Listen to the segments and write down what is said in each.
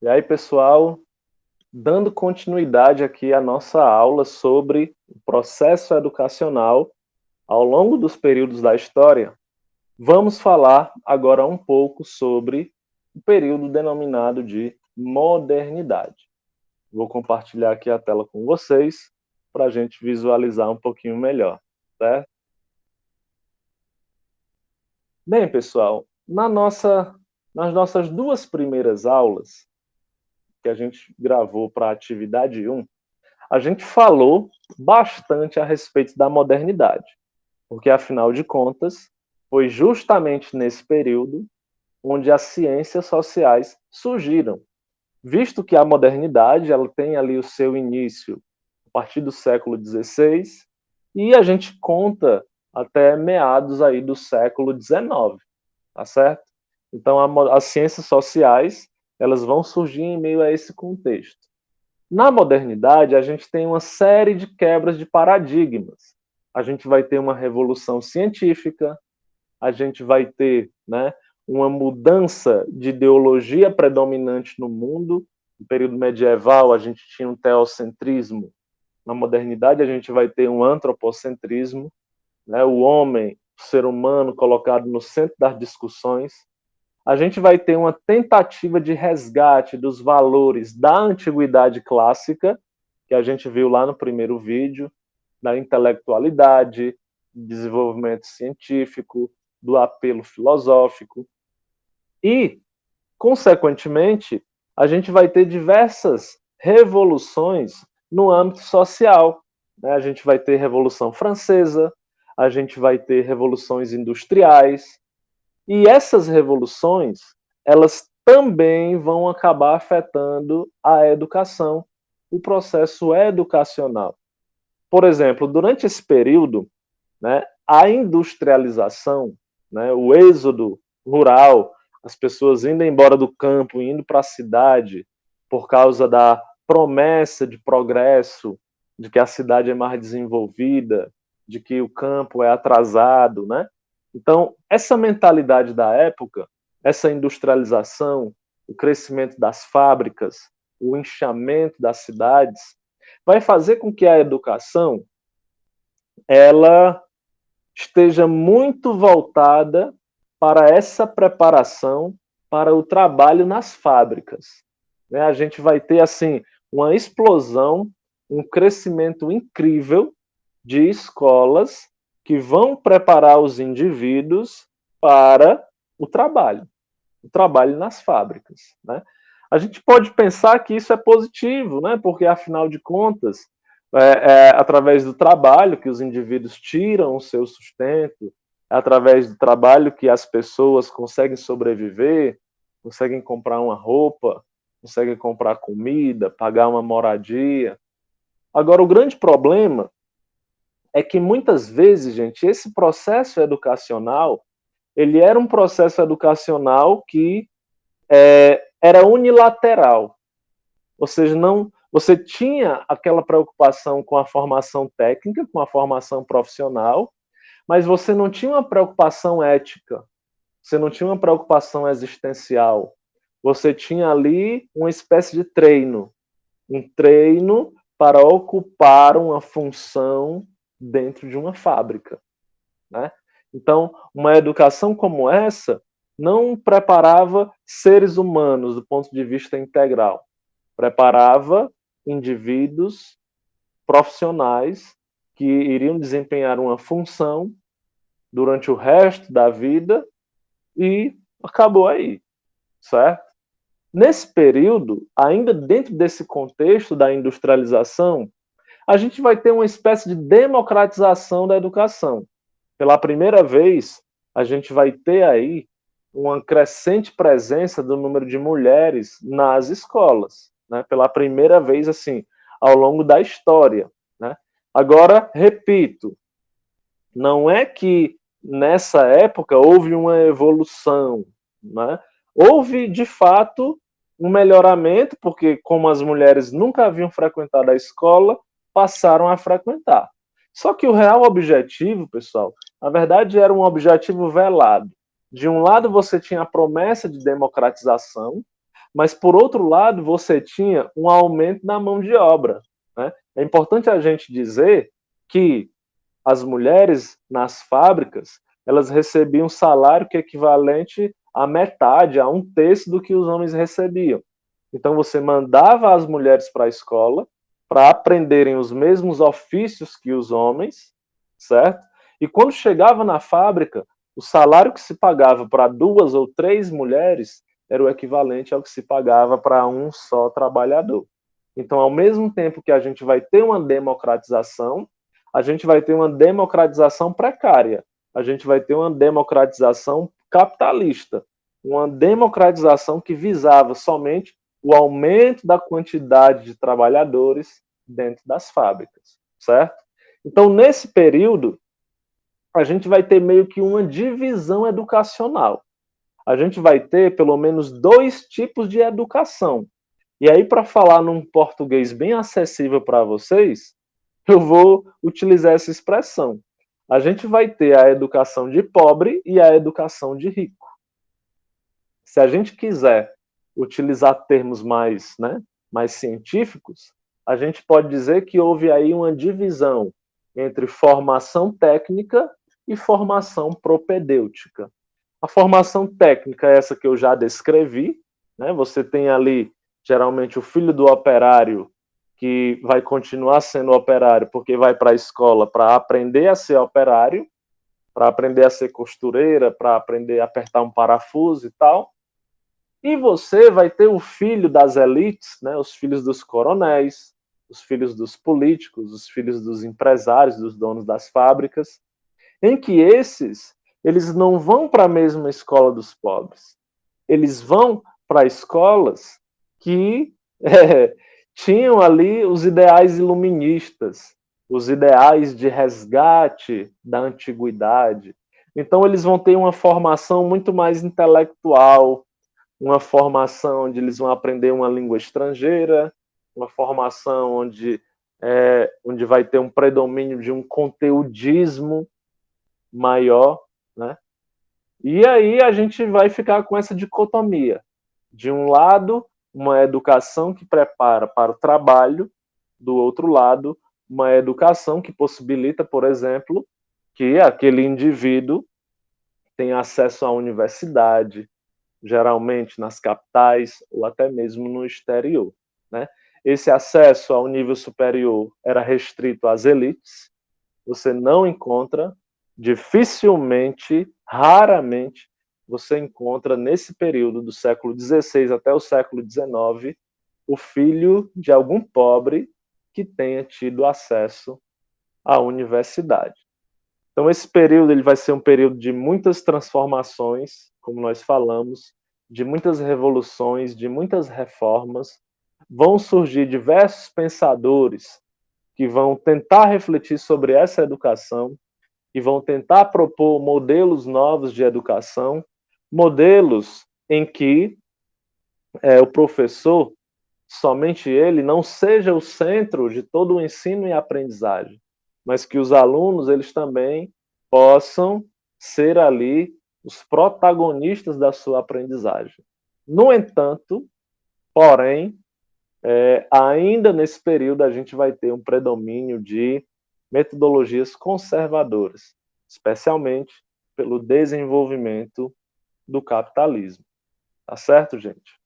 E aí, pessoal, dando continuidade aqui à nossa aula sobre o processo educacional ao longo dos períodos da história, vamos falar agora um pouco sobre o período denominado de modernidade. Vou compartilhar aqui a tela com vocês para a gente visualizar um pouquinho melhor, certo? Bem, pessoal, nas nossas duas primeiras aulas que a gente gravou para a atividade 1, a gente falou bastante a respeito da modernidade, porque, afinal de contas, foi justamente nesse período onde as ciências sociais surgiram, visto que a modernidade ela tem ali o seu início a partir do século XVI e a gente conta até meados aí do século XIX, tá certo? Então, as ciências sociais elas vão surgir em meio a esse contexto. Na modernidade, a gente tem uma série de quebras de paradigmas. A gente vai ter uma revolução científica, a gente vai ter, né, uma mudança de ideologia predominante no mundo. No período medieval, a gente tinha um teocentrismo. Na modernidade, a gente vai ter um antropocentrismo, né, o homem, o ser humano colocado no centro das discussões. A gente vai ter uma tentativa de resgate dos valores da antiguidade clássica, que a gente viu lá no primeiro vídeo, da intelectualidade, desenvolvimento científico, do apelo filosófico. E, consequentemente, a gente vai ter diversas revoluções no âmbito social. Né? A gente vai ter Revolução Francesa, a gente vai ter revoluções industriais, e essas revoluções, elas também vão acabar afetando a educação, o processo educacional. Por exemplo, durante esse período, né, a industrialização, né, o êxodo rural, as pessoas indo embora do campo, indo para a cidade, por causa da promessa de progresso, de que a cidade é mais desenvolvida, de que o campo é atrasado, né? Então, essa mentalidade da época, essa industrialização, o crescimento das fábricas, o inchamento das cidades, vai fazer com que a educação ela esteja muito voltada para essa preparação para o trabalho nas fábricas. Né? A gente vai ter assim uma explosão, um crescimento incrível de escolas que vão preparar os indivíduos para o trabalho nas fábricas. Né? A gente pode pensar que isso é positivo, né? Porque afinal de contas, através do trabalho que os indivíduos tiram o seu sustento, é através do trabalho que as pessoas conseguem sobreviver, conseguem comprar uma roupa, conseguem comprar comida, pagar uma moradia. Agora, o grande problema é que muitas vezes, gente, esse processo educacional, ele era um processo educacional que era unilateral. Ou seja, não, você tinha aquela preocupação com a formação técnica, com a formação profissional, mas você não tinha uma preocupação ética, você não tinha uma preocupação existencial. Você tinha ali uma espécie de treino, um treino para ocupar uma função dentro de uma fábrica, né? Então, uma educação como essa não preparava seres humanos do ponto de vista integral, preparava indivíduos profissionais que iriam desempenhar uma função durante o resto da vida e acabou aí, certo? Nesse período, ainda dentro desse contexto da industrialização, a gente vai ter uma espécie de democratização da educação. Pela primeira vez, a gente vai ter aí uma crescente presença do número de mulheres nas escolas, né? Pela primeira vez, assim, ao longo da história, né? Agora, repito, não é que nessa época houve uma evolução, né? Houve, de fato, um melhoramento, porque como as mulheres nunca haviam frequentado a escola, passaram a frequentar. Só que o real objetivo, pessoal, na verdade era um objetivo velado. De um lado você tinha a promessa de democratização, Mas, por outro lado, você tinha um aumento na mão de obra, né? É importante a gente dizer que as mulheres nas fábricas, elas recebiam um salário que é equivalente à metade, a um terço do que os homens recebiam. Então você mandava as mulheres para a escola para aprenderem os mesmos ofícios que os homens, certo? E quando chegava na fábrica, o salário que se pagava para 2 ou 3 mulheres era o equivalente ao que se pagava para um só trabalhador. Então, ao mesmo tempo que a gente vai ter uma democratização, a gente vai ter uma democratização precária, a gente vai ter uma democratização capitalista, uma democratização que visava somente o aumento da quantidade de trabalhadores dentro das fábricas, certo? Então, nesse período, a gente vai ter meio que uma divisão educacional. A gente vai ter pelo menos 2 tipos de educação. E aí, para falar num português bem acessível para vocês, eu vou utilizar essa expressão. A gente vai ter a educação de pobre e a educação de rico. Se a gente quiser utilizar termos mais científicos, a gente pode dizer que houve aí uma divisão entre formação técnica e formação propedêutica. A formação técnica é essa que eu já descrevi, né? Você tem ali, geralmente, o filho do operário que vai continuar sendo operário porque vai para a escola para aprender a ser operário, para aprender a ser costureira, para aprender a apertar um parafuso e tal. E você vai ter o filho das elites, né, os filhos dos coronéis, os filhos dos políticos, os filhos dos empresários, dos donos das fábricas, em que eles não vão para a mesma escola dos pobres. Eles vão para escolas que tinham ali os ideais iluministas, os ideais de resgate da antiguidade. Então, eles vão ter uma formação muito mais intelectual, uma formação onde eles vão aprender uma língua estrangeira, uma formação onde vai ter um predomínio de um conteudismo maior, né? E aí a gente vai ficar com essa dicotomia. De um lado, uma educação que prepara para o trabalho, do outro lado, uma educação que possibilita, por exemplo, que aquele indivíduo tenha acesso à universidade, geralmente nas capitais ou até mesmo no exterior, né? Esse acesso ao nível superior era restrito às elites. Você não encontra, dificilmente, raramente, você encontra nesse período do século XVI até o século XIX o filho de algum pobre que tenha tido acesso à universidade. Então, esse período ele vai ser um período de muitas transformações, como nós falamos, de muitas revoluções, de muitas reformas. Vão surgir diversos pensadores que vão tentar refletir sobre essa educação e vão tentar propor modelos novos de educação, modelos em que o professor, somente ele, não seja o centro de todo o ensino e aprendizagem, mas que os alunos eles também possam ser ali os protagonistas da sua aprendizagem. No entanto, porém, ainda nesse período a gente vai ter um predomínio de metodologias conservadoras, especialmente pelo desenvolvimento do capitalismo. Tá certo, gente?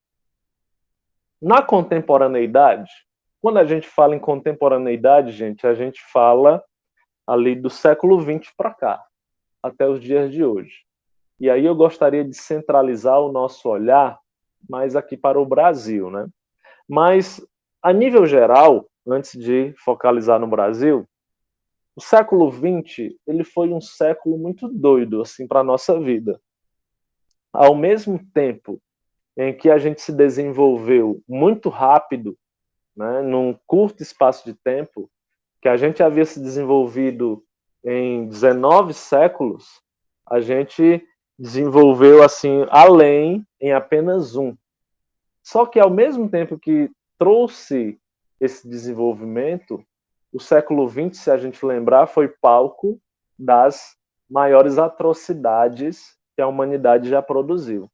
Na contemporaneidade, quando a gente fala em contemporaneidade, gente, a gente fala ali do século XX para cá, até os dias de hoje. E aí eu gostaria de centralizar o nosso olhar mais aqui para o Brasil, né? Mas, a nível geral, antes de focalizar no Brasil, o século XX ele foi um século muito doido assim para a nossa vida. Ao mesmo tempo em que a gente se desenvolveu muito rápido, né, num curto espaço de tempo, que a gente havia se desenvolvido em 19 séculos, a gente desenvolveu assim além em apenas um. Só que ao mesmo tempo que trouxe esse desenvolvimento, o século XX, se a gente lembrar, foi palco das maiores atrocidades que a humanidade já produziu.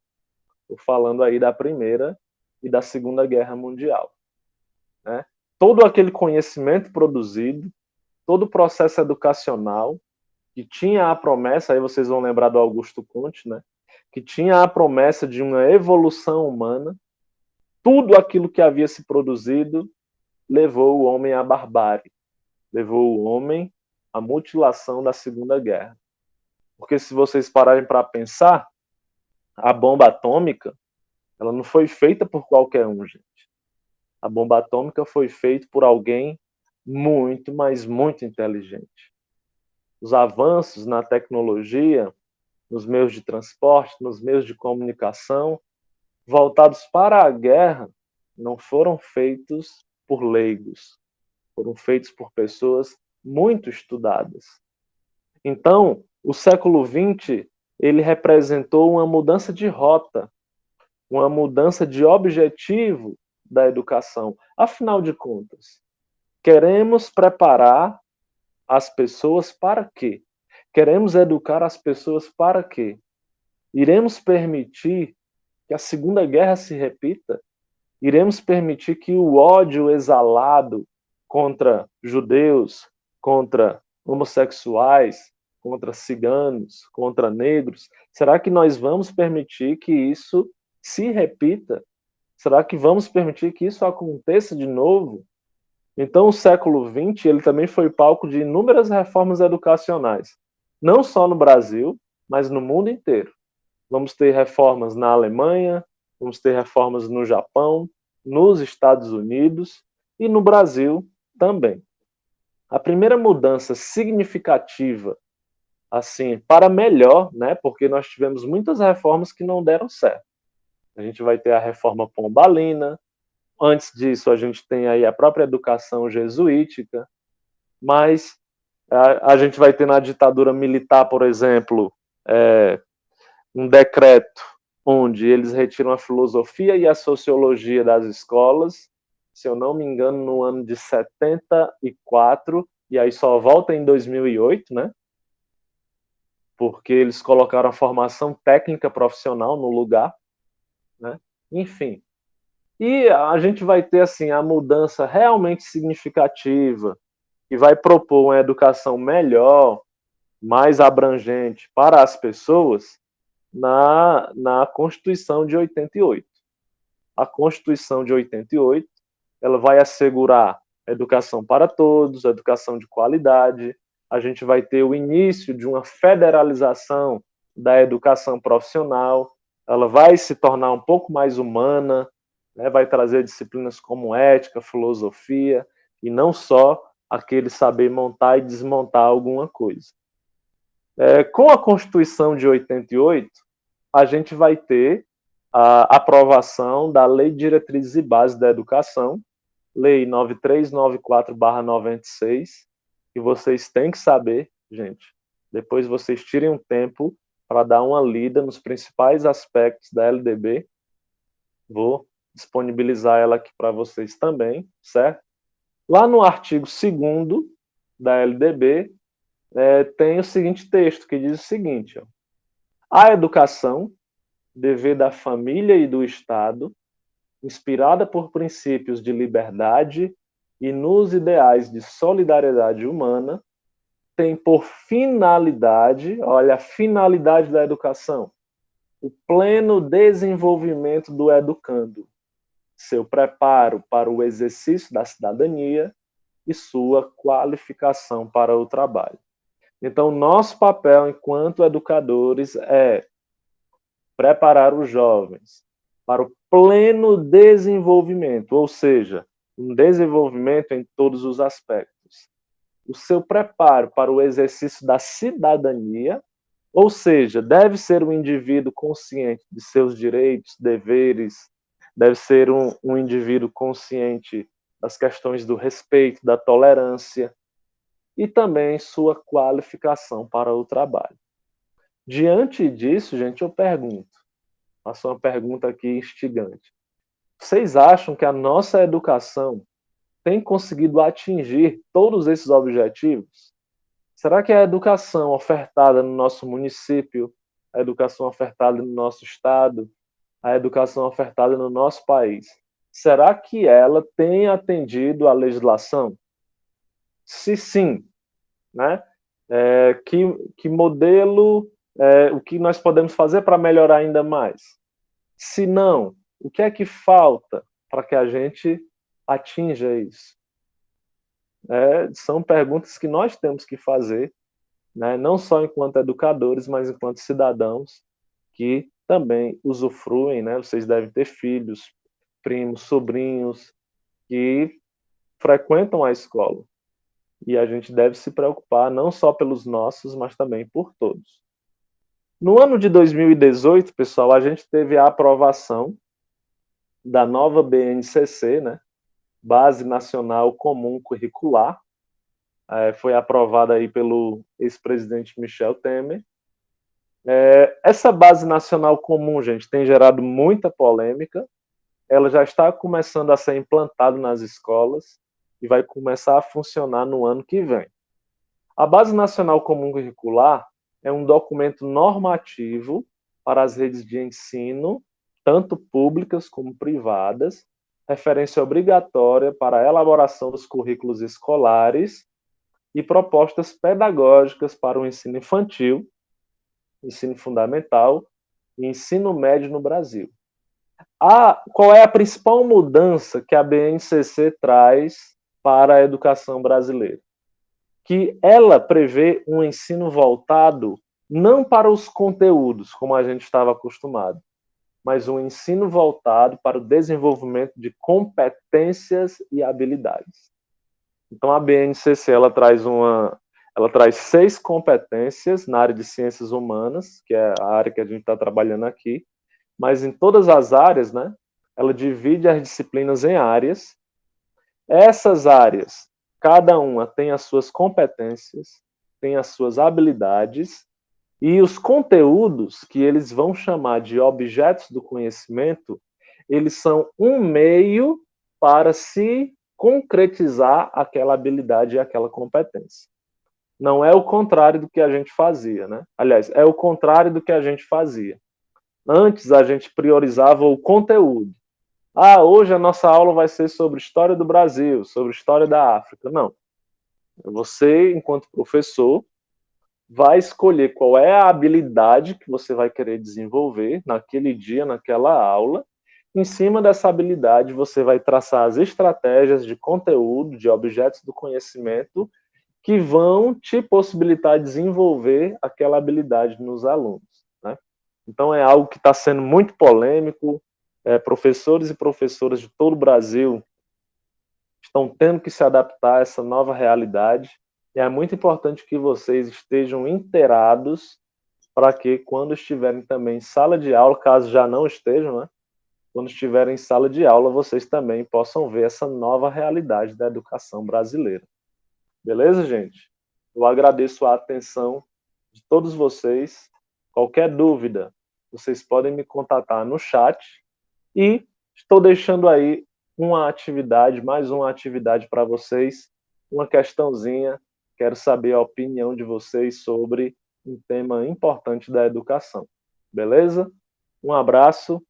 Estou falando aí da Primeira e da Segunda Guerra Mundial, né? Todo aquele conhecimento produzido, todo o processo educacional que tinha a promessa, aí vocês vão lembrar do Augusto Comte, né? Que tinha a promessa de uma evolução humana, tudo aquilo que havia se produzido levou o homem à barbárie, levou o homem à mutilação da Segunda Guerra. Porque se vocês pararem para pensar, a bomba atômica, ela não foi feita por qualquer um, gente. A bomba atômica foi feita por alguém muito, mas muito inteligente. Os avanços na tecnologia, nos meios de transporte, nos meios de comunicação, voltados para a guerra, não foram feitos por leigos, foram feitos por pessoas muito estudadas. Então, o século XX, ele representou uma mudança de rota, uma mudança de objetivo da educação. Afinal de contas, queremos preparar as pessoas para quê? Queremos educar as pessoas para quê? Iremos permitir que a Segunda Guerra se repita? Iremos permitir que o ódio exalado contra judeus, contra homossexuais, contra ciganos, contra negros, será que nós vamos permitir que isso se repita? Será que vamos permitir que isso aconteça de novo? Então, o século XX ele também foi palco de inúmeras reformas educacionais, não só no Brasil, mas no mundo inteiro. Vamos ter reformas na Alemanha, vamos ter reformas no Japão, nos Estados Unidos e no Brasil também. A primeira mudança significativa, assim, para melhor, né, porque nós tivemos muitas reformas que não deram certo. A gente vai ter a reforma pombalina, antes disso a gente tem aí a própria educação jesuítica, mas a gente vai ter na ditadura militar, por exemplo, um decreto onde eles retiram a filosofia e a sociologia das escolas, se eu não me engano, no ano de 74, e aí só volta em 2008, né? Porque eles colocaram a formação técnica profissional no lugar, né? Enfim. E a gente vai ter, assim, a mudança realmente significativa, que vai propor uma educação melhor, mais abrangente para as pessoas, na Constituição de 88. A Constituição de 88, ela vai assegurar educação para todos, educação de qualidade. A gente vai ter o início de uma federalização da educação profissional. Ela vai se tornar um pouco mais humana, né? Vai trazer disciplinas como ética, filosofia, e não só aquele saber montar e desmontar alguma coisa. Com a Constituição de 88, a gente vai ter a aprovação da Lei de Diretrizes e Bases da Educação, Lei 9394/96, que vocês têm que saber, gente. Depois vocês tirem um tempo para dar uma lida nos principais aspectos da LDB. Vou disponibilizar ela aqui para vocês também, certo? Lá no artigo 2º da LDB, tem o seguinte texto, que diz o seguinte: ó, a educação, dever da família e do Estado, inspirada por princípios de liberdade e nos ideais de solidariedade humana, tem por finalidade, olha a finalidade da educação, o pleno desenvolvimento do educando, seu preparo para o exercício da cidadania e sua qualificação para o trabalho. Então, nosso papel enquanto educadores é preparar os jovens para o pleno desenvolvimento, ou seja, um desenvolvimento em todos os aspectos. O seu preparo para o exercício da cidadania, ou seja, deve ser um indivíduo consciente de seus direitos, deveres, deve ser um indivíduo consciente das questões do respeito, da tolerância, e também sua qualificação para o trabalho. Diante disso, gente, eu pergunto, faço uma pergunta aqui instigante. Vocês acham que a nossa educação tem conseguido atingir todos esses objetivos? Será que a educação ofertada no nosso município, a educação ofertada no nosso estado, a educação ofertada no nosso país, será que ela tem atendido à legislação? Se sim, né? Que modelo, o que nós podemos fazer para melhorar ainda mais? Se não, o que é que falta para que a gente atinja isso? São perguntas que nós temos que fazer, né? Não só enquanto educadores, mas enquanto cidadãos que também usufruem, né? Vocês devem ter filhos, primos, sobrinhos que frequentam a escola. E a gente deve se preocupar não só pelos nossos, mas também por todos. No ano de 2018, pessoal, a gente teve a aprovação da nova BNCC, né? Base Nacional Comum Curricular. Foi aprovada aí pelo ex-presidente Michel Temer. Essa Base Nacional Comum, gente, tem gerado muita polêmica. Ela já está começando a ser implantada nas escolas e vai começar a funcionar no ano que vem. A Base Nacional Comum Curricular é um documento normativo para as redes de ensino, tanto públicas como privadas, referência obrigatória para a elaboração dos currículos escolares e propostas pedagógicas para o ensino infantil, ensino fundamental e ensino médio no Brasil. Qual é a principal mudança que a BNCC traz para a educação brasileira? Que ela prevê um ensino voltado não para os conteúdos, como a gente estava acostumado, mas um ensino voltado para o desenvolvimento de competências e habilidades. Então a BNCC ela traz 6 competências na área de ciências humanas, que é a área que a gente está trabalhando aqui, mas em todas as áreas, né, ela divide as disciplinas em áreas. Essas áreas, cada uma tem as suas competências, tem as suas habilidades, e os conteúdos, que eles vão chamar de objetos do conhecimento, eles são um meio para se concretizar aquela habilidade e aquela competência. Não é o contrário do que a gente fazia, né? Aliás, é o contrário do que a gente fazia. Antes a gente priorizava o conteúdo. Hoje a nossa aula vai ser sobre história do Brasil, sobre história da África. Não. Você, enquanto professor, vai escolher qual é a habilidade que você vai querer desenvolver naquele dia, naquela aula. Em cima dessa habilidade, você vai traçar as estratégias de conteúdo, de objetos do conhecimento, que vão te possibilitar desenvolver aquela habilidade nos alunos, né? Então é algo que está sendo muito polêmico. Professores e professoras de todo o Brasil estão tendo que se adaptar a essa nova realidade. E é muito importante que vocês estejam inteirados para que, quando estiverem também em sala de aula, caso já não estejam, né? Quando estiverem em sala de aula, vocês também possam ver essa nova realidade da educação brasileira. Beleza, gente? Eu agradeço a atenção de todos vocês. Qualquer dúvida, vocês podem me contatar no chat. E estou deixando aí mais uma atividade para vocês, uma questãozinha. Quero saber a opinião de vocês sobre um tema importante da educação. Beleza? Um abraço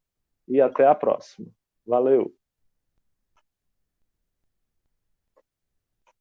e até a próxima. Valeu!